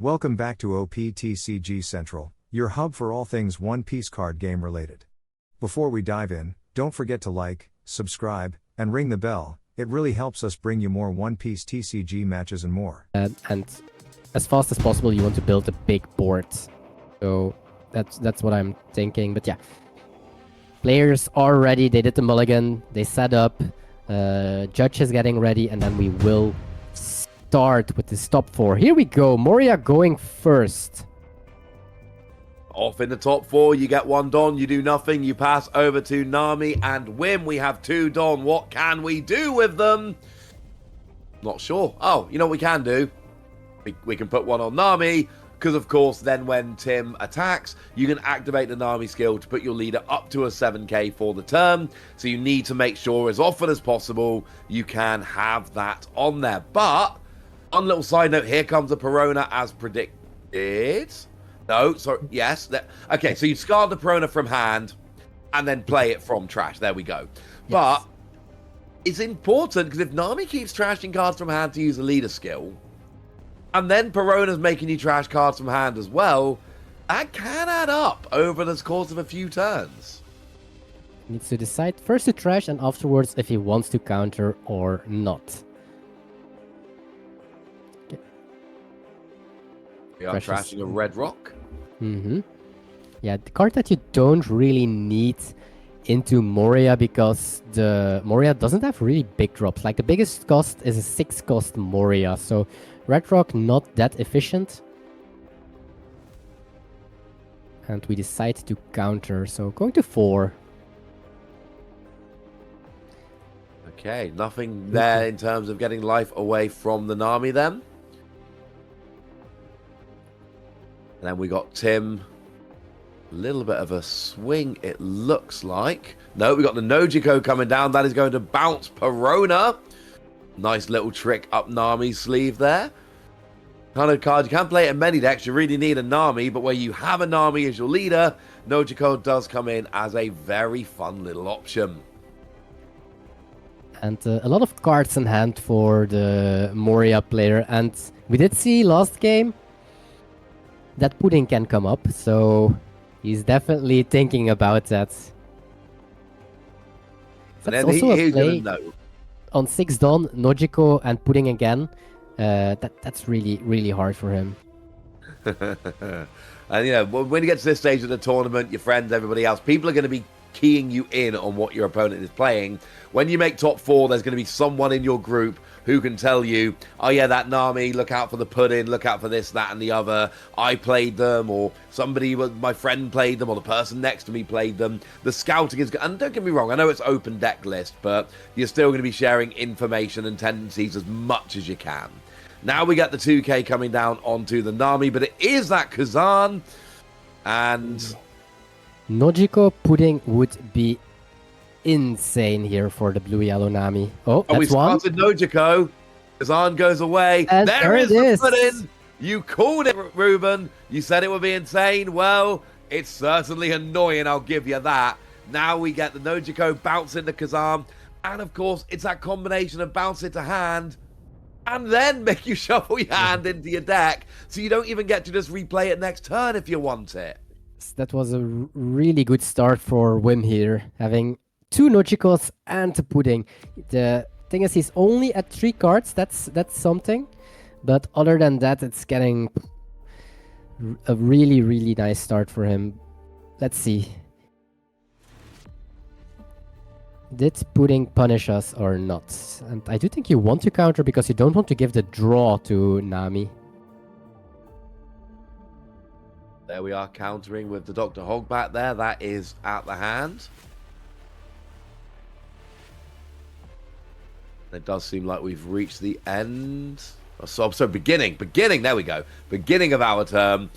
Welcome back to OPTCG Central, your hub for all things One Piece card game related. Before we dive in, don't forget to like, subscribe, and ring the bell. It really helps us bring you more One Piece TCG matches and more. And as fast as possible, you want to build a big board. So that's what I'm thinking. But yeah, players are ready. They did the mulligan. They set up. Judge is getting ready, and then we will start with the top 4. Here we go. Moria going first. Off in the top 4, you get 1 Don, you do nothing, you pass over to Nami and Wim. We have 2 Don. What can we do with them? Not sure. Oh, you know what we can do? We can put 1 on Nami, because of course then when Tim attacks, you can activate the Nami skill to put your leader up to a 7k for the turn. So you need to make sure as often as possible you can have that on there. But, one little side note, here comes a Perona as predicted. No, sorry, yes. Okay, so you discard the Perona from hand and then play it from trash. There we go. Yes. But it's important because if Nami keeps trashing cards from hand to use a leader skill, and then Perona's making you trash cards from hand as well, that can add up over the course of a few turns. He needs to decide first to trash and afterwards if he wants to counter or not. We are trashing a red rock. Yeah, the card that you don't really need into Moria because the Moria doesn't have really big drops. Like the biggest cost is a 6 cost Moria, so red rock not that efficient. And we decide to counter, so going to 4. Okay, nothing there in terms of getting life away from the Nami then. And then we got Tim. A little bit of a swing, it looks like. No, we got the Nojiko coming down. That is going to bounce Perona. Nice little trick up Nami's sleeve there. Kind of card, you can't play it in many decks. You really need a Nami, but where you have a Nami as your leader, Nojiko does come in as a very fun little option. And a lot of cards in hand for the Moria player. And we did see last game that Pudding can come up, so he's definitely thinking about that. And that's then also he's a play gonna know. On 6 Don, Nojiko and Pudding again. That's really hard for him. And you know, when you get to this stage of the tournament, your friends, everybody else, people are going to be keying you in on what your opponent is playing. When you make top 4, there's going to be someone in your group who can tell you, oh yeah, that Nami, look out for the Pudding, look out for this, that, and the other. I played them, or somebody, my friend played them, or the person next to me played them. The scouting is good. And don't get me wrong, I know it's open deck list, but you're still going to be sharing information and tendencies as much as you can. Now we get the 2k coming down onto the Nami, but it is that Kazan, and Nojiko Pudding would be insane here for the blue-yellow Nami. Oh, that's we started Nojiko. Kazan goes away. And there is the Pudding. You called it, Ruben. You said it would be insane. Well, it's certainly annoying, I'll give you that. Now we get the Nojiko bounce into Kazan. And of course, it's that combination of bounce into hand and then make you shuffle your hand into your deck. So you don't even get to just replay it next turn if you want it. That was a really good start for Wim here, having 2 Nojikos and a Pudding. The thing is, he's only at 3 cards. That's something, but other than that, it's getting a really nice start for him. Let's see. Did Pudding punish us or not? And I do think you want to counter because you don't want to give the draw to Nami. There we are countering with the Dr. Hogbat there. That is out the hand. It does seem like we've reached the end. So beginning. There we go. Beginning of our turn.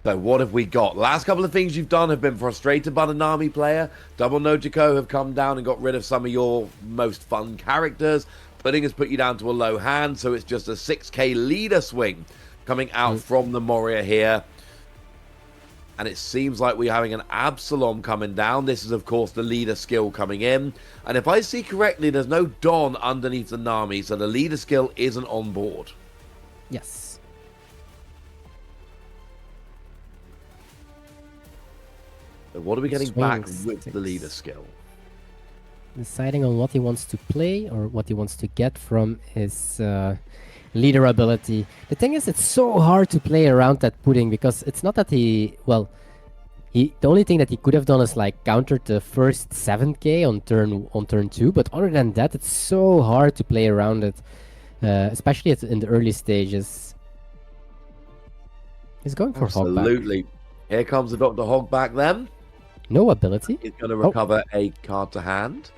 So what have we got? Last couple of things you've done have been frustrated by the Nami player. Double Nojiko have come down and got rid of some of your most fun characters. Pudding has put you down to a low hand, so it's just a 6k leader swing coming out from the Moria here. And it seems like we're having an Absalom coming down. This is, of course, the leader skill coming in. And if I see correctly, there's no Don underneath the Nami, so the leader skill isn't on board. Yes. So what are we getting back Swing with the six. leader skill? Deciding on what he wants to play or what he wants to get from his leader ability. The thing is, it's so hard to play around that pudding because it's not that he, well, the only thing that he could have done is like countered the first 7k on turn 2, but other than that, it's so hard to play around it, especially in the early stages. He's going for Hogback. Absolutely. Here comes the Dr. Hogback then. No ability. He's going to recover a card to hand.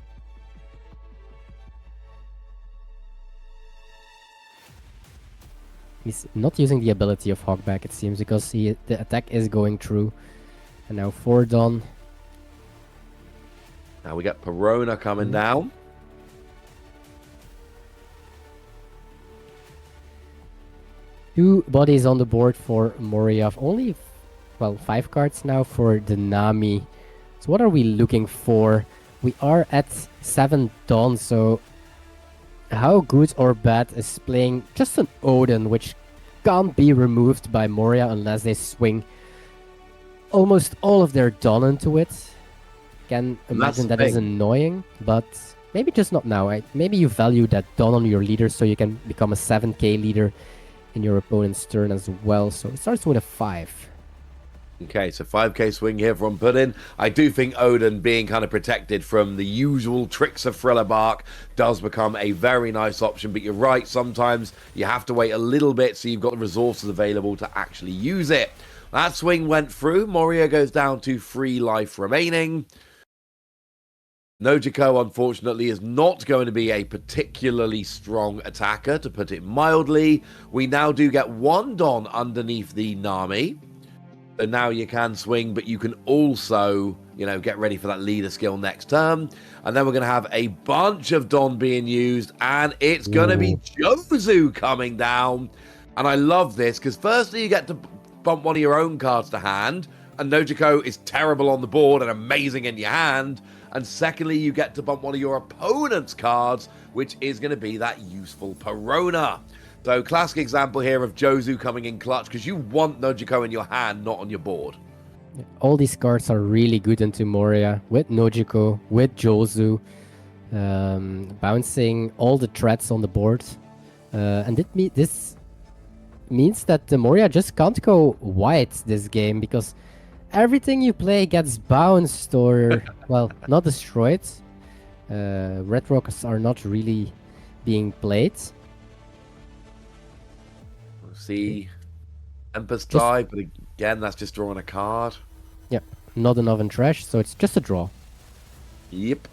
He's not using the ability of Hogback, it seems, because the attack is going through. And now 4 done. Now we get Perona coming down. Two bodies on the board for Moria. Only, well, 5 cards now for the Nami. So what are we looking for? We are at 7 done, so how good or bad is playing just an Odin, which can't be removed by Moria unless they swing almost all of their Dawn into it. Can imagine that is annoying, but maybe just not now. Maybe you value that Dawn on your leader so you can become a 7k leader in your opponent's turn as well. So it starts with a 5. Okay, so 5k swing here from Puddin. I do think Odin being kind of protected from the usual tricks of Thriller Bark does become a very nice option, but you're right, sometimes you have to wait a little bit so you've got the resources available to actually use it. That swing went through. Moria goes down to 3 life remaining. Nojiko, unfortunately, is not going to be a particularly strong attacker, to put it mildly. We now do get 1 Don underneath the Nami. So now you can swing, but you can also, you know, get ready for that leader skill next turn. And then we're going to have a bunch of Don being used, and it's going to be Jozu coming down. And I love this, because firstly, you get to bump one of your own cards to hand, and Nojiko is terrible on the board and amazing in your hand. And secondly, you get to bump one of your opponent's cards, which is going to be that useful Perona. So, classic example here of Jozu coming in clutch, because you want Nojiko in your hand, not on your board. All these cards are really good into Moria, with Nojiko, with Jozu, bouncing all the threats on the board. And this means that the Moria just can't go white this game, because everything you play gets bounced or, well, not destroyed. Red Rocks are not really being played. See, Tempest dive, but again, that's just drawing a card. Yep, not enough in trash, so it's just a draw. Yep.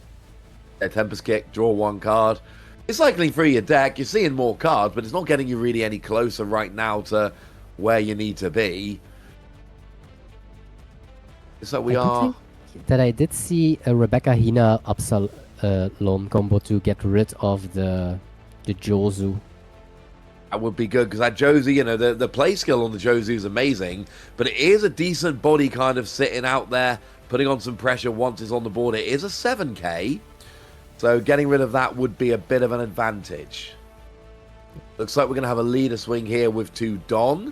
A Tempest kick, draw 1 card. You're cycling through your deck, you're seeing more cards, but it's not getting you really any closer right now to where you need to be. So we are... That I did see a Rebecca Hina Absalom combo to get rid of the Jozu. That would be good, because that Jozu, you know, the play skill on the Jozu is amazing, but it is a decent body kind of sitting out there, putting on some pressure once it's on the board. It is a 7k, so getting rid of that would be a bit of an advantage. Looks like we're going to have a leader swing here with 2 Don.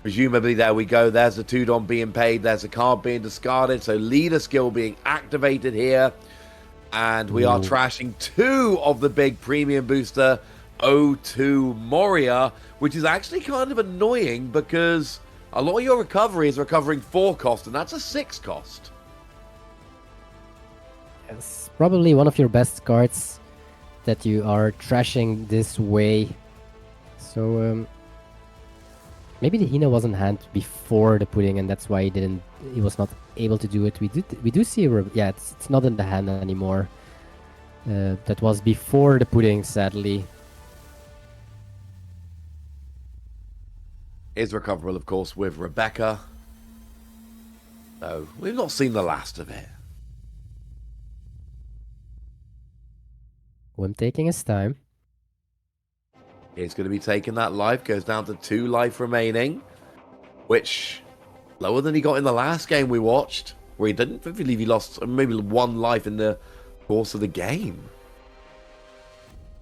Presumably, there we go. There's the 2 Don being paid. There's a card being discarded. So leader skill being activated here. And we are trashing 2 of the big premium booster O2 Moria, which is actually kind of annoying because a lot of your recovery is recovering 4 cost, and that's a 6 cost. Yes, probably one of your best cards that you are trashing this way. So maybe the Hina was in hand before the pudding, and that's why he was not able to do it. We do see it's not in the hand anymore. That was before the pudding, sadly. Is recoverable, of course, with Rebecca. So we've not seen the last of it. Wim taking his time. He's going to be taking that life. Goes down to 2 life remaining, which lower than he got in the last game we watched, where he didn't. I believe he lost maybe 1 life in the course of the game.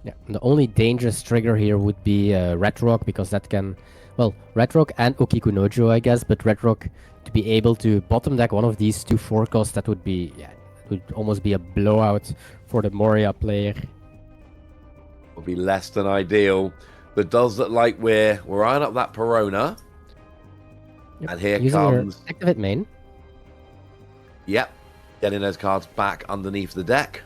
Yeah, the only dangerous trigger here would be Red Rock, because that can well, Red Rock and Okikunojo, I guess, but Red Rock to be able to bottom deck one of these 2 4-costs, that would be, yeah, it would almost be a blowout for the Moria player. Will be less than ideal. But does look like we're eyeing up that Perona. Yep. And here Using comes... Activate main. Yep. Getting those cards back underneath the deck.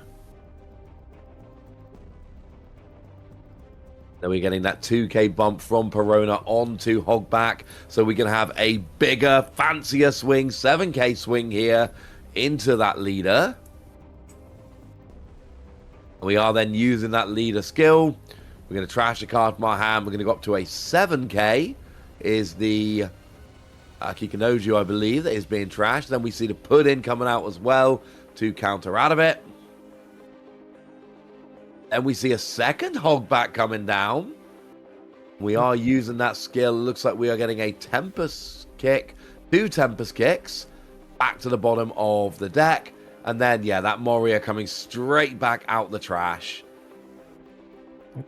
Then we're getting that 2k bump from Perona onto Hogback. So we can have a bigger, fancier swing, 7k swing here into that leader. We are then using that leader skill. We're going to trash a card from our hand. We're going to go up to a 7k. Is the Kikinoju, I believe, that is being trashed. Then we see the put-in coming out as well to counter out of it. Then we see a second Hogback coming down. We are using that skill. It looks like we are getting a Tempest kick. 2 Tempest kicks back to the bottom of the deck. And then, yeah, that Moria coming straight back out the trash.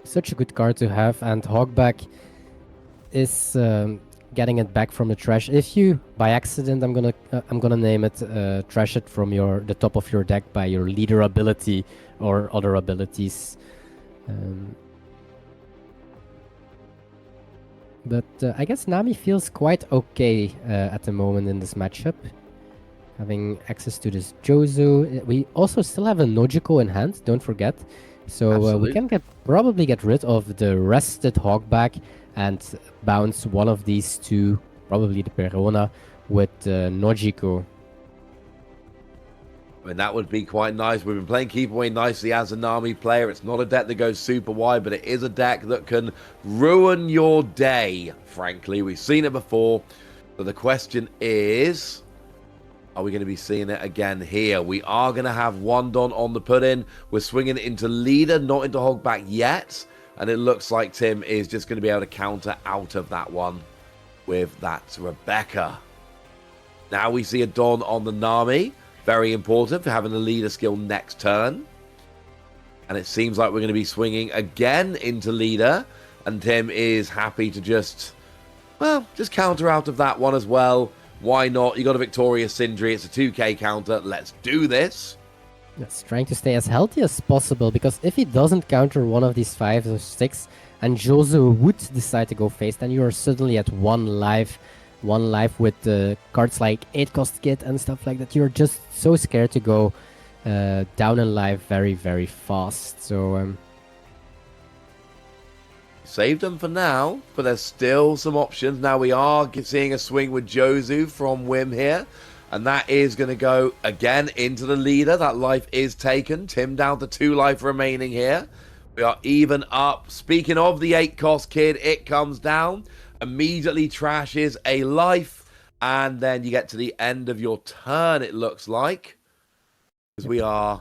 Such a good card to have, and Hogback is getting it back from the trash. If you, by accident, I'm gonna name it, trash it from the top of your deck by your leader ability or other abilities. But I guess Nami feels quite okay at the moment in this matchup. Having access to this Jozu. We also still have a Nojiko in hand, don't forget. So we can probably get rid of the rested Hogback and bounce one of these 2, probably the Perona, with Nojiko. I mean, that would be quite nice. We've been playing Keep Away nicely as a Nami player. It's not a deck that goes super wide, but it is a deck that can ruin your day, frankly. We've seen it before. So the question is... are we going to be seeing it again here? We are going to have 1 Don on the put-in. We're swinging it into leader, not into Hogback yet. And it looks like Tim is just going to be able to counter out of that one with that Rebecca. Now we see a Don on the Nami. Very important for having the leader skill next turn. And it seems like we're going to be swinging again into leader. And Tim is happy to just counter out of that one as well. Why not? You got a Victoria Sindri. It's a 2k counter. Let's do this. Yes, trying to stay as healthy as possible, because if he doesn't counter one of these 5 or 6 and Jozu would decide to go face, then you are suddenly at 1 life. 1 life with cards like 8-cost kit and stuff like that. You're just so scared to go down in life very, very fast. So saved them for now, but there's still some options. Now we are seeing a swing with Jozu from Wim here, and that is going to go again into the leader. That life is taken. Tim down to 2 life remaining here. We are even up. Speaking of the 8-cost kid, it comes down, immediately trashes a life, and then you get to the end of your turn, it looks like, because we are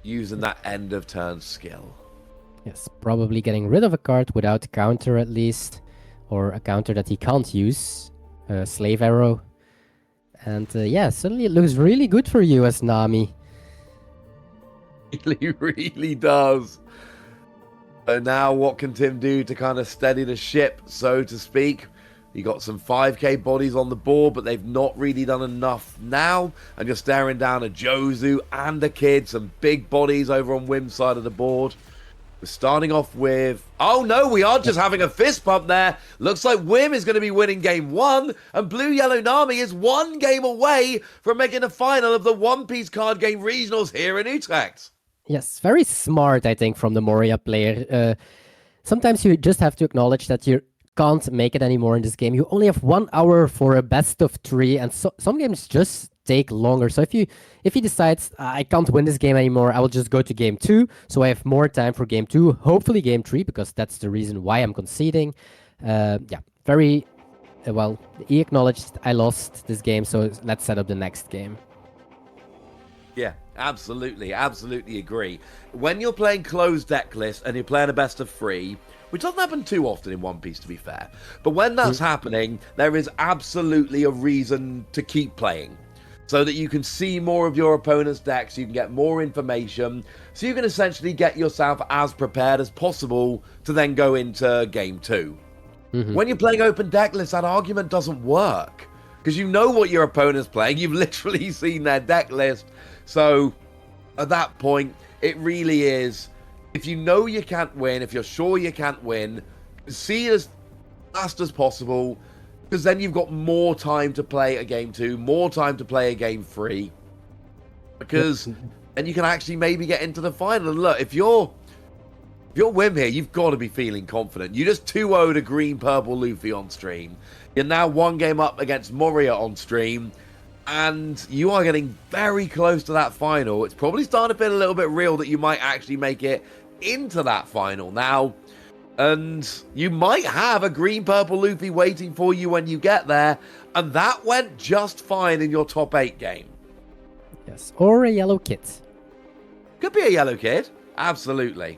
using that end of turn skill. yes, probably getting rid of a card without a counter at least, or a counter that he can't use, Slave Arrow. And yeah, suddenly it looks really good for you as Nami. It really does. So now what can Tim do to kind of steady the ship, so to speak? You got some 5k bodies on the board, but they've not really done enough now. And you're staring down a Jozu and a kid, some big bodies over on Wim's side of the board. We're starting off with... oh no, we are just having a fist pump there. Looks like Wim is going to be winning game 1. And Blue Yellow Nami is 1 game away from making the final of the One Piece card game regionals here in Utrecht. Yes, very smart, I think, from the Moria player. Sometimes you just have to acknowledge that you can't make it anymore in this game. You only have 1 hour for a best of 3, and some games just take longer. So if he decides I can't win this game anymore, I will just go to game 2. So I have more time for game 2, hopefully game 3, because that's the reason why I'm conceding. Yeah, very well. He acknowledged I lost this game, so let's set up the next game. Yeah, absolutely agree. When you're playing closed deck lists and you're playing a best of 3, which doesn't happen too often in One Piece, to be fair, but when that's happening, there is absolutely a reason to keep playing, so that you can see more of your opponent's decks, you can get more information, so you can essentially get yourself as prepared as possible to then go into game 2. When you're playing open deck lists, that argument doesn't work. Because you know what your opponent's playing. You've literally seen their deck list. So, at that point, it really is, if you know you can't win, if you're sure you can't win, see it as fast as possible. Because then you've got more time to play a game 2, more time to play a game 3. Because then you can actually maybe get into the final. And look, if you're Wim here, you've got to be feeling confident. You just 2-0'd a green-purple Luffy on stream. You're now 1 game up against Moria on stream. And you are getting very close to that final. It's probably starting to feel a little bit real that you might actually make it into that final now. And you might have a green-purple Luffy waiting for you when you get there. And that went just fine in your top 8 game. Yes, or a yellow kit. Could be a yellow kid. Absolutely.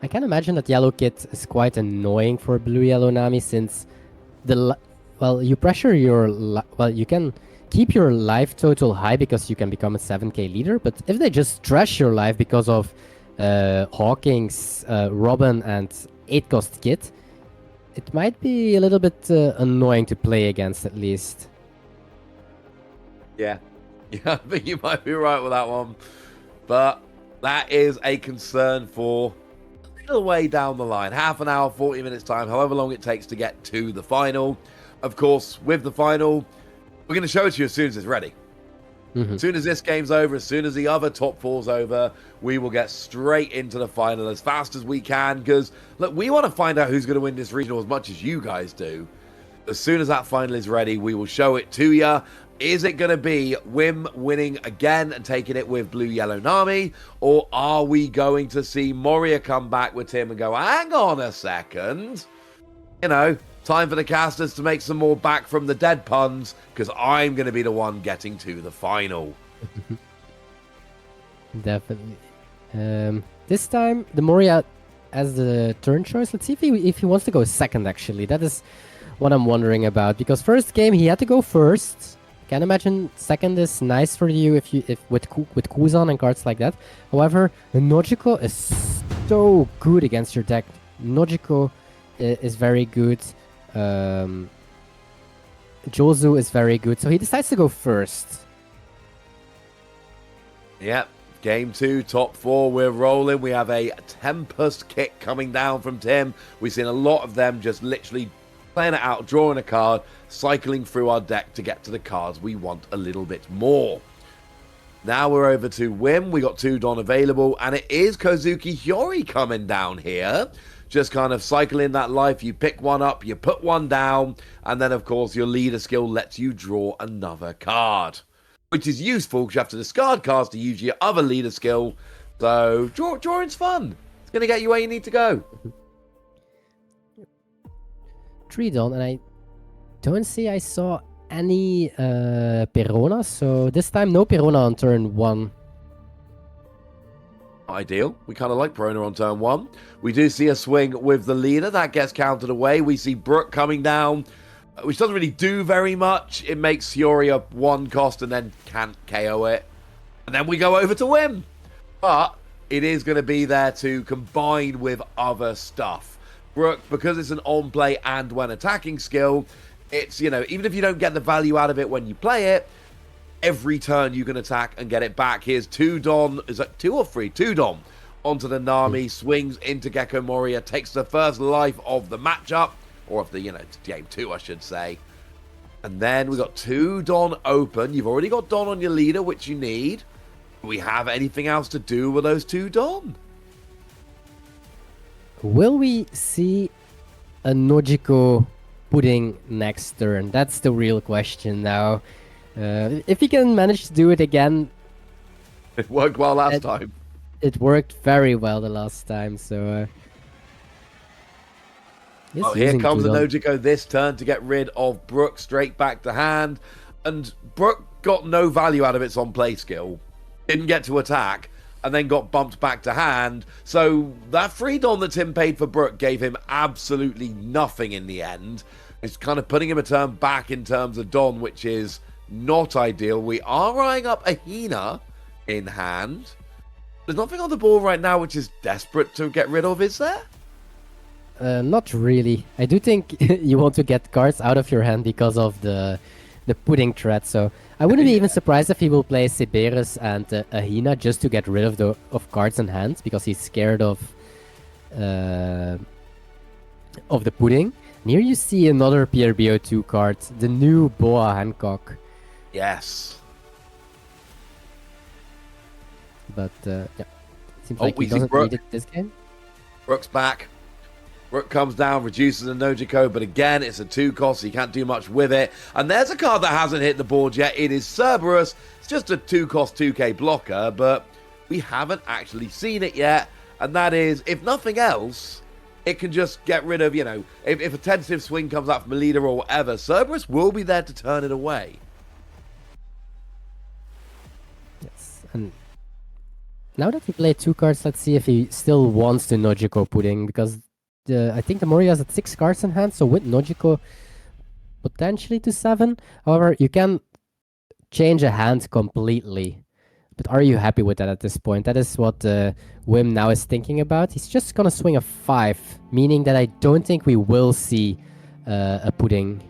I can imagine that yellow kit is quite annoying for blue-yellow Nami since you pressure your you can keep your life total high because you can become a 7k leader, but if they just trash your life because of Hawking's Robin and 8-cost kit, it might be a little bit annoying to play against at least. Yeah, I think you might be right with that one, but that is a concern for a little way down the line. Half an hour, 40 minutes time, however long it takes to get to the final. Of course, with the final, we're going to show it to you as soon as it's ready. As soon as this game's over, as soon as the other top 4's over, we will get straight into the final as fast as we can. Because, look, we want to find out who's going to win this regional as much as you guys do. As soon as that final is ready, we will show it to you. Is it going to be Wim winning again and taking it with blue-yellow Nami? Or are we going to see Moria come back with Tim and go, hang on a second. You know, time for the casters to make some more back from the dead puns, because I'm going to be the one getting to the final. Definitely. This time, the Moria as the turn choice. Let's see if he wants to go second, actually. That is what I'm wondering about, because first game he had to go first. Can imagine second is nice for you if with Kuzan and cards like that. However, Nojiko is so good against your deck. Nojiko is very good. Jozu is very good, so he decides to go first. Yep, game 2, top 4, we're rolling. We have a Tempest kick coming down from Tim. We've seen a lot of them just literally playing it out, drawing a card, cycling through our deck to get to the cards we want a little bit more. Now we're over to Wim. We got 2 Don available, and it is Kozuki Hyori coming down here. Just kind of cycling that life. You pick one up, you put one down, and then, of course, your leader skill lets you draw another card, which is useful because you have to discard cards to use your other leader skill. So, drawing's fun. It's going to get you where you need to go. 3 Don, and I don't see I saw any Perona, so this time no Perona on turn 1. Ideal. We kind of like Perona on turn 1. We do see a swing with the leader. That gets counted away. We see Brook coming down, which doesn't really do very much. It makes Hyori up 1 cost and then can't KO it. And then we go over to Wim. But it is going to be there to combine with other stuff. Brook, because it's an on-play and when attacking skill, it's, you know, even if you don't get the value out of it when you play it, every turn you can attack and get it back. Here's 2 Don, is that 2 or 3? 2 Don onto the Nami, swings into Gecko Moria, takes the first life of the matchup, or of the, you know, game 2, I should say. And then we got 2 Don open. You've already got Don on your leader, which you need. Do we have anything else to do with those 2 Don? Will we see a Nojiko pudding next turn? That's the real question now. If he can manage to do it again... It worked well last time. It worked very well the last time, so... Oh, here comes the Nojiko this turn to get rid of Brook straight back to hand. And Brook got no value out of its on-play skill. Didn't get to attack. And then got bumped back to hand. So that free Don that Tim paid for Brook gave him absolutely nothing in the end. It's kind of putting him a turn back in terms of Don, which is not ideal. We are eyeing up a Hina in hand. There's nothing on the board right now which is desperate to get rid of, is there? Not really. I do think you want to get cards out of your hand because of the pudding threat. So I wouldn't be even surprised if he will play Siberus and Ahina just to get rid of the cards in hand because he's scared of the pudding. And here you see another PRB02 card, the new Boa Hancock. Yes. But yeah, seems like he doesn't need it this game. Brook's back. Brook comes down, reduces a Nojiko, but again, it's a 2-cost, so you can't do much with it. And there's a card that hasn't hit the board yet. It is Cerberus. It's just a 2-cost 2k blocker, but we haven't actually seen it yet. And that is, if nothing else, it can just get rid of, you know, if a tentative swing comes out from a leader or whatever, Cerberus will be there to turn it away. Yes, and now that we played 2 cards, let's see if he still wants the Nojiko pudding, because I think the Moria is at 6 cards in hand, so with Nojiko potentially to 7. However, you can change a hand completely. But are you happy with that at this point? That is what Wim now is thinking about. He's just gonna swing a 5, meaning that I don't think we will see a pudding.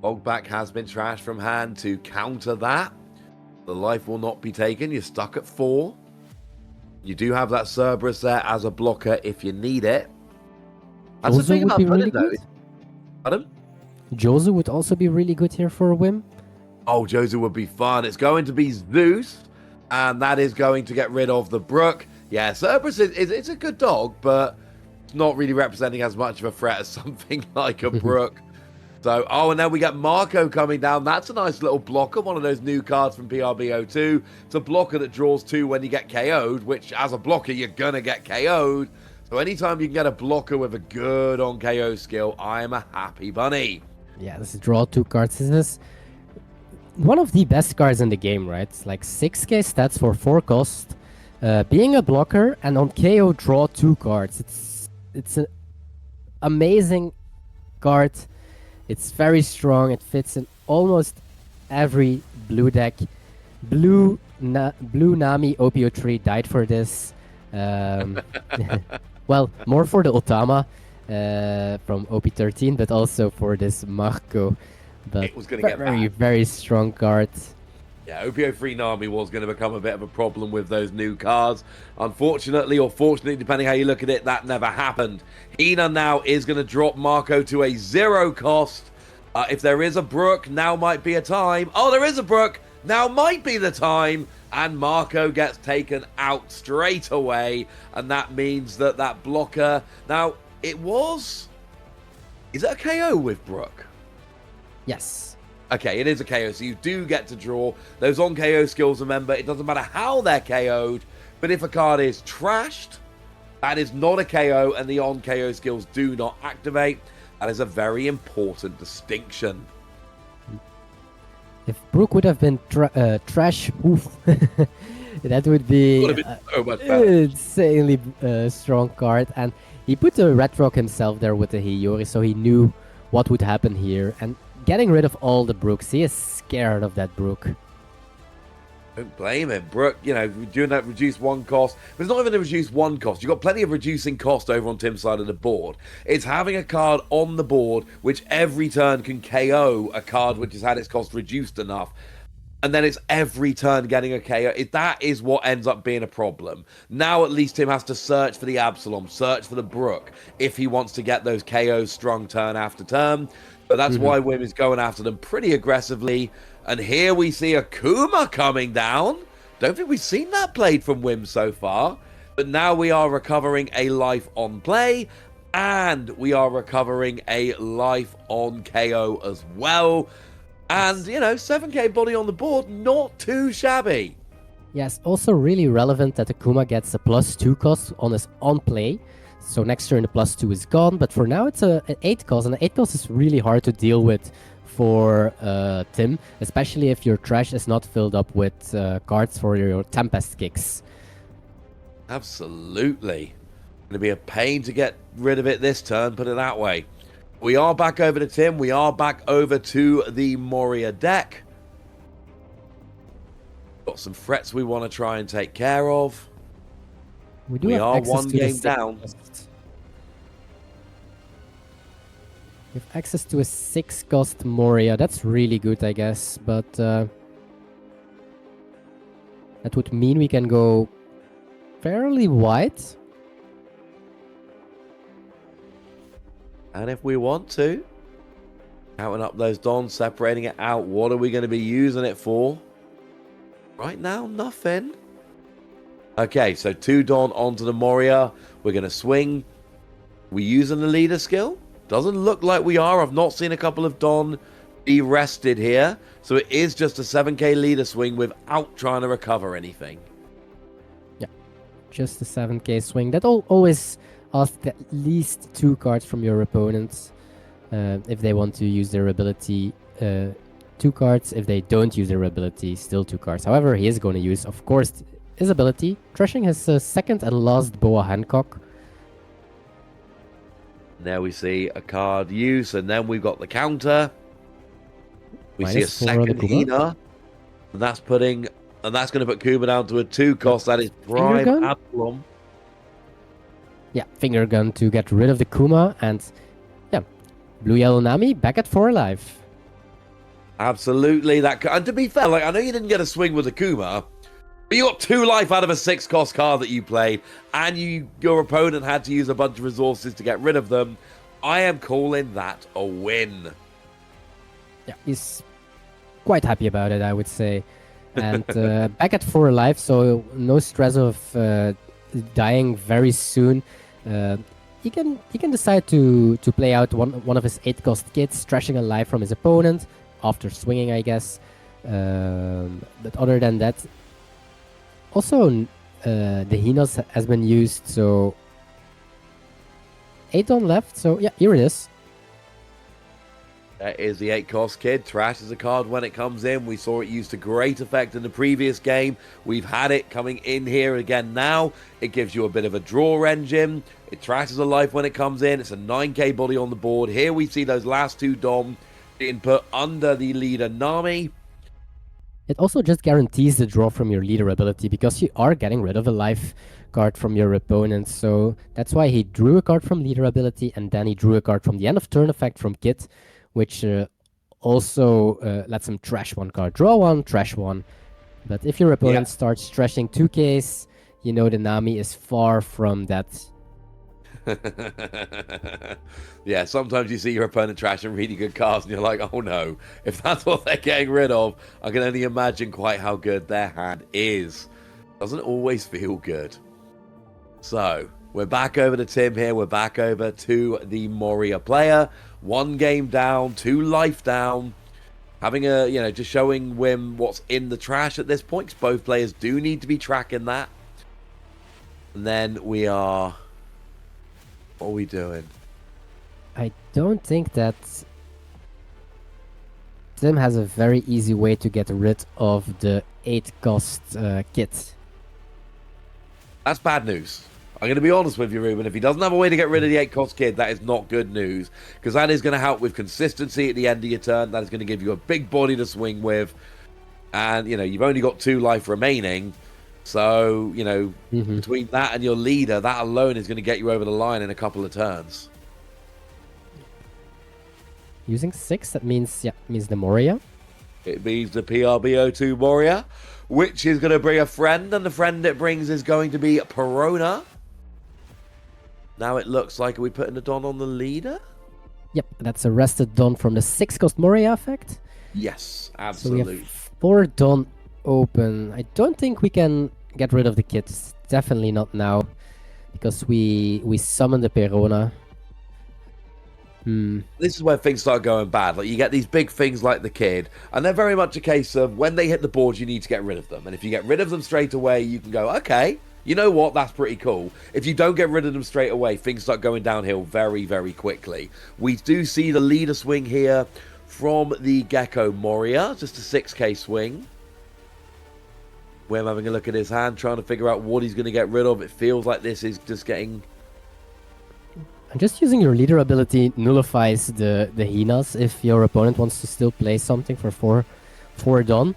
Bogback has been trashed from hand to counter that. The life will not be taken. You're stuck at 4. You do have that Cerberus there as a blocker if you need it. That's the thing about pudding, though. Pardon? Jozu would also be really good here for a Wim. Oh, Jozu would be fun. It's going to be Zeus, and that is going to get rid of the Brook. Yeah, Cerberus it's a good dog, but it's not really representing as much of a threat as something like a Brook. So, oh, and then we get Marco coming down. That's a nice little blocker, one of those new cards from PRB02. It's a blocker that draws 2 when you get KO'd, which as a blocker, you're going to get KO'd. So anytime you can get a blocker with a good on KO skill, I am a happy bunny. Yeah, this is draw 2 cards. This is one of the best cards in the game, right? It's like 6k stats for 4 cost. Being a blocker and on KO draw 2 cards. It's an amazing card. It's very strong. It fits in almost every blue deck. Blue Nami OP03 died for this. Well, more for the Otama from OP13, but also for this Marco. But it was going to get very, bad. very strong card. Yeah, OP03 Nami was going to become a bit of a problem with those new cards. Unfortunately, or fortunately, depending how you look at it, that never happened. Hina now is going to drop Marco to a 0 cost. If there is a Brook, now might be a time. Oh, there is a Brook. Now might be the time. And Marco gets taken out straight away. And that means that that blocker... Now, it was... Is it a KO with Brook? Yes. Okay, it is a KO, so you do get to draw. Those on KO skills, remember, it doesn't matter how they're KO'd, but if a card is trashed, that is not a KO, and the on KO skills do not activate. That is a very important distinction. If Brook would have been trash, oof, that would be so much better. Insanely strong card. And he put the Red Rock himself there with the Hiyori, so he knew what would happen here. And getting rid of all the Brooks, he is scared of that Brook. Don't blame him. Brook, you know, doing that reduce 1 cost. But it's not even a reduce 1 cost. You've got plenty of reducing cost over on Tim's side of the board. It's having a card on the board which every turn can KO a card which has had its cost reduced enough. And then it's every turn getting a KO. That is what ends up being a problem. Now at least Tim has to search for the Absalom, search for the Brook, if he wants to get those KOs strung turn after turn. But that's why Wim is going after them pretty aggressively. And here we see a Kuma coming down. Don't think we've seen that played from Wim so far. But now we are recovering a life on play. And we are recovering a life on KO as well. And, you know, 7k body on the board, not too shabby. Yes, also really relevant that Akuma gets a +2 cost on his on play. So next turn the +2 is gone, but for now it's an 8 cost, and an 8 cost is really hard to deal with for Tim, especially if your trash is not filled up with cards for your Tempest kicks. Absolutely. Going to be a pain to get rid of it this turn, put it that way. We are back over to Tim. We are back over to the Moria deck. Got some threats we want to try and take care of. We are 1 game down. We have access to a 6-cost Moria. That's really good, I guess. But that would mean we can go fairly wide. And if we want to, counting up those Dons, separating it out, what are we going to be using it for? Right now, nothing. Okay, so 2 Don onto the Moria. We're going to swing. We using the leader skill? Doesn't look like we are. I've not seen a couple of Don be rested here. So it is just a 7k leader swing without trying to recover anything. Yeah, just a 7k swing. That always ask at least 2 cards from your opponents if they want to use their ability. 2 cards. If they don't use their ability, still 2 cards. However, he is going to use, of course, his ability, trashing his second and last Boa Hancock. There we see a card use, and then we've got the counter. We see a Minus 4 on the second Kuma. Hina, and that's going to put Kuma down to a 2 cost. That is Prime gun? Absalom. Yeah, finger gun to get rid of the Kuma, and yeah, blue yellow Nami back at 4 life. Absolutely, and to be fair, like I know you didn't get a swing with the Kuma, but you got 2 life out of a 6-cost card that you played, and your opponent had to use a bunch of resources to get rid of them. I am calling that a win. Yeah, he's quite happy about it, I would say. And back at 4 life, so no stress of dying very soon. He can decide to play out one of his 8-cost kits, trashing a life from his opponent after swinging, I guess. But other than that, also the Hinas has been used, so 8 on left. So yeah, here it is. That is the 8-cost kid. Trash is a card when it comes in. We saw it used to great effect in the previous game. We've had it coming in here again now. It gives you a bit of a draw engine. It trashes a life when it comes in. It's a 9k body on the board. Here we see those last 2 Dom being put under the leader Nami. It also just guarantees the draw from your leader ability because you are getting rid of a life card from your opponent. So that's why he drew a card from leader ability, and then he drew a card from the end of turn effect from Kit, which also lets him trash 1 card. Draw 1, trash 1. But if your opponent starts trashing 2Ks, you know the Nami is far from that. Yeah, sometimes you see your opponent trashing really good cards and you're like, oh no, if that's what they're getting rid of, I can only imagine quite how good their hand is. Doesn't always feel good. So, we're back over to Tim here. We're back over to the Moria player. 1 game down, 2 life down. Having a, just showing Wim what's in the trash at this point, because both players do need to be tracking that. And then we are... What are we doing? I don't think that Tim has a very easy way to get rid of the 8-cost kit. That's bad news. I'm going to be honest with you, Ruben. If he doesn't have a way to get rid of the 8-cost kid, that is not good news. Because that is going to help with consistency at the end of your turn. That is going to give you a big body to swing with. And, you've only got 2 life remaining. So, between that and your leader, that alone is going to get you over the line in a couple of turns. Using 6, that means the Moria. It means the PRB02 Moria, which is going to bring a friend, and the friend it brings is going to be Perona. Now it looks like, are we putting the Don on the leader? Yep, that's a rested Don from the 6-cost Moria effect. Yes, absolutely. So we have 4 Don open. I don't think we can get rid of the kits. Definitely not now, because we summon the Perona. This is where things start going bad. Like, you get these big things like the kid, and they're very much a case of when they hit the board, you need to get rid of them. And if you get rid of them straight away, you can go, okay, you know what, that's pretty cool. If you don't get rid of them straight away, things start going downhill very, very quickly. We do see the leader swing here from the Gecko Moria, just a 6k swing. Wim having a look at his hand, trying to figure out what he's going to get rid of. It feels like this is just getting... And just using your leader ability nullifies the Hinas if your opponent wants to still play something for 4 Don.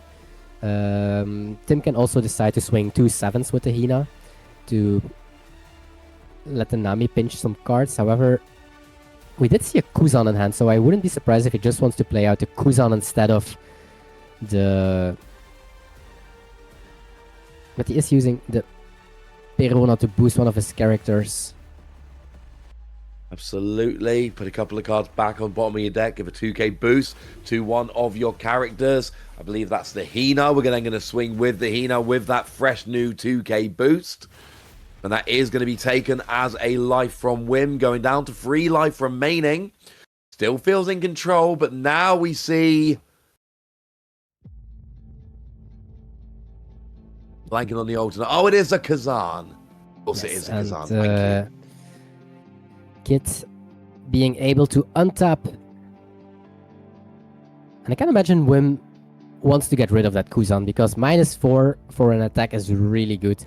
Tim can also decide to swing 2 7s with the Hina to let the Nami pinch some cards. However, we did see a Kuzan in hand, so I wouldn't be surprised if he just wants to play out the Kuzan instead of the... But he is using the Perona to boost one of his characters. Absolutely. Put a couple of cards back on bottom of your deck. Give a 2k boost to one of your characters. I believe that's the Hina. We're then going to swing with the Hina with that fresh new 2k boost. And that is going to be taken as a life from Wim, going down to 3 life remaining. Still feels in control, but now we see... Blanking on the alternate. Oh, it is a Kazan. Of course, yes, it is a Kazan. Thank you. Kit being able to untap. And I can imagine Wim wants to get rid of that Kuzan because -4 for an attack is really good.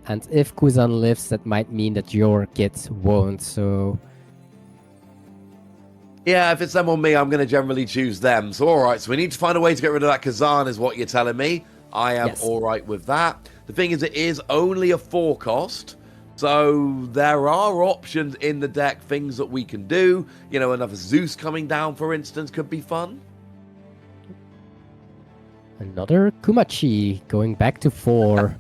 And if Kuzan lives, that might mean that your Kit won't, so... Yeah, if it's them or me, I'm going to generally choose them. So, alright, so we need to find a way to get rid of that Kazan is what you're telling me. I am alright with that. The thing is, it is only a 4 cost. So there are options in the deck, things that we can do. You know, another Zeus coming down, for instance, could be fun. Another Kumachi going back to 4.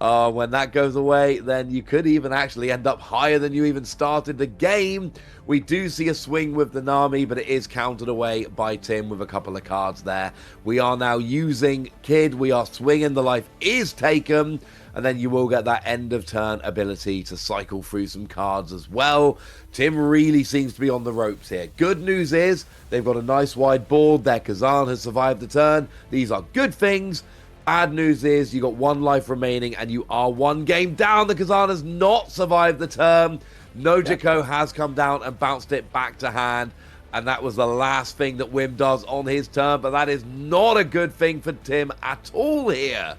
When that goes away, then you could even actually end up higher than you even started the game. We do see a swing with the Nami, but it is countered away by Tim with a couple of cards there. We are now using Kid. We are swinging. The life is taken. And then you will get that end of turn ability to cycle through some cards as well. Tim really seems to be on the ropes here. Good news is they've got a nice wide board. Their Kazan has survived the turn. These are good things. Bad news is you got 1 life remaining and you are 1 game down. The Kazan has not survived the turn. Nojiko has come down and bounced it back to hand. And that was the last thing that Wim does on his turn. But that is not a good thing for Tim at all here.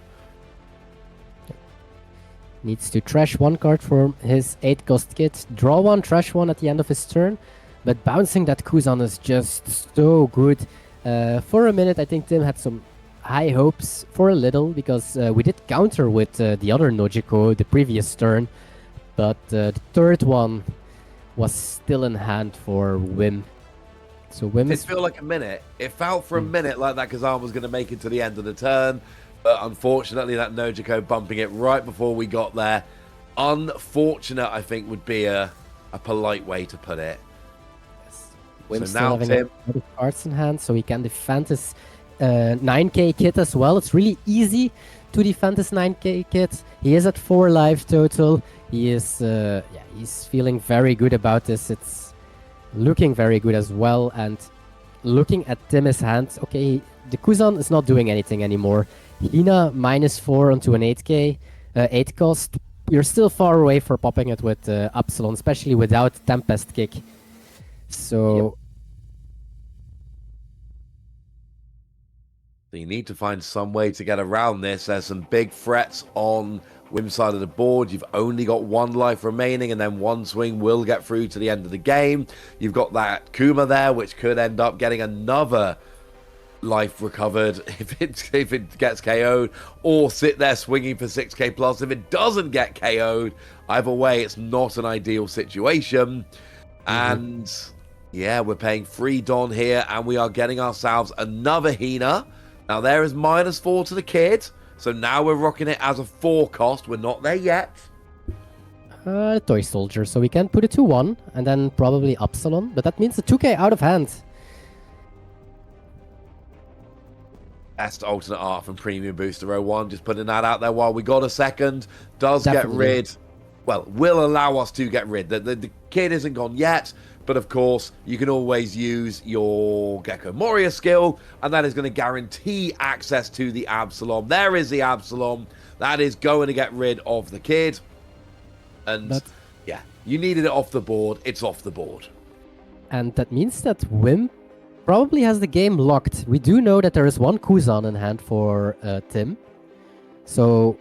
Needs to trash 1 card from his 8-cost kit, draw 1, trash 1 at the end of his turn, but bouncing that Kuzan is just so good. For a minute, I think Tim had some high hopes for a little, because we did counter with the other Nojiko the previous turn, but the third one was still in hand for Wim. So Wim It felt like a minute. It felt for a minute like that Kazan was going to make it to the end of the turn. But unfortunately, that Nojiko bumping it right before we got there. Unfortunate, I think, would be a polite way to put it. Yes. Wim's so now, still Tim... having cards in hand, so he can defend his 9k kit as well. It's really easy to defend his 9k kit. He is at 4 life total. He is, he's feeling very good about this. It's looking very good as well. And looking at Tim's hand, okay, the Kuzan is not doing anything anymore. Hina -4 onto an 8k, 8 cost. You're still far away for popping it with Upsilon, especially without Tempest Kick. So... So you need to find some way to get around this. There's some big threats on Wim's side of the board. You've only got 1 life remaining, and then 1 swing will get through to the end of the game. You've got that Kuma there, which could end up getting another life recovered if it gets KO'd, or sit there swinging for 6k plus if it doesn't get KO'd. Either way, it's not an ideal situation. And yeah, we're paying 3 Don here, and we are getting ourselves another Hina. Now there is -4 to the kid, so now we're rocking it as a 4 cost. We're not there yet. Toy Soldier, so we can put it to 1 and then probably Upsilon, but that means the 2k out of hand. Best alternate art from Premium Booster 01. Just putting that out there while we got a second. Does Definitely. Get rid. Well, will allow us to get rid. The kid isn't gone yet, but of course, you can always use your Gecko Moria skill, and that is going to guarantee access to the Absalom. There is the Absalom. That is going to get rid of the kid. And yeah, you needed it off the board. It's off the board. And that means that Wim probably has the game locked. We do know that there is 1 Kuzan in hand for Tim. So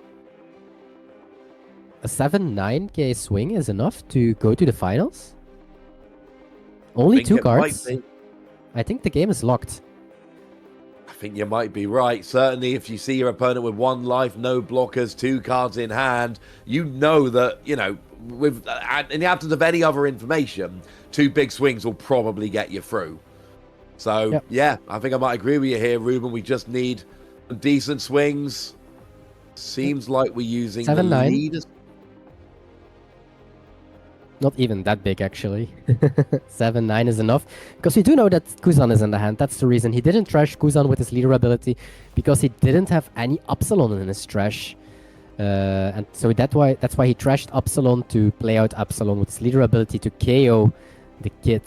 a 7-9k swing is enough to go to the finals. Only 2 cards. I think the game is locked. I think you might be right. Certainly, if you see your opponent with 1 life, no blockers, 2 cards in hand, you know that, you know, with in the absence of any other information, 2 big swings will probably get you through. So, Yep. yeah, I think I might agree with you here, Ruben. We just need decent swings. Seems like we're using 7-9. the leaders. Not even that big, actually. 7-9 is enough. Because we do know that Kuzan is in the hand. That's the reason. He didn't trash Kuzan with his leader ability because he didn't have any Upsilon in his trash. And so that's why he trashed Upsilon to play out Upsilon with his leader ability to KO the kid.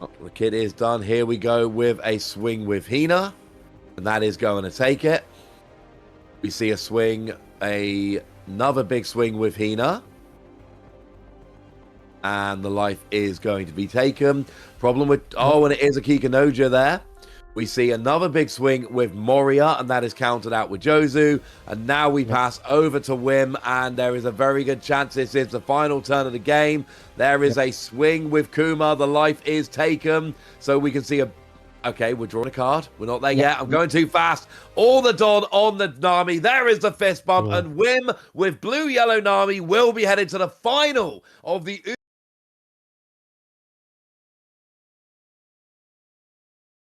Oh, the kid is done. Here we go with a swing with Hina. And that is going to take it. We see a swing, another big swing with Hina. And the life is going to be taken. Problem with... Oh, and it is a Kikanoja there. We see another big swing with Moria, and that is counted out with Jozu. And now we pass over to Wim, and there is a very good chance this is the final turn of the game. There is a swing with Kuma. The life is taken. So we can see a... Okay, we're drawing a card. We're not there yet. I'm going too fast. All the Don on the Nami. There is the fist bump. And Wim with blue-yellow Nami will be headed to the final of the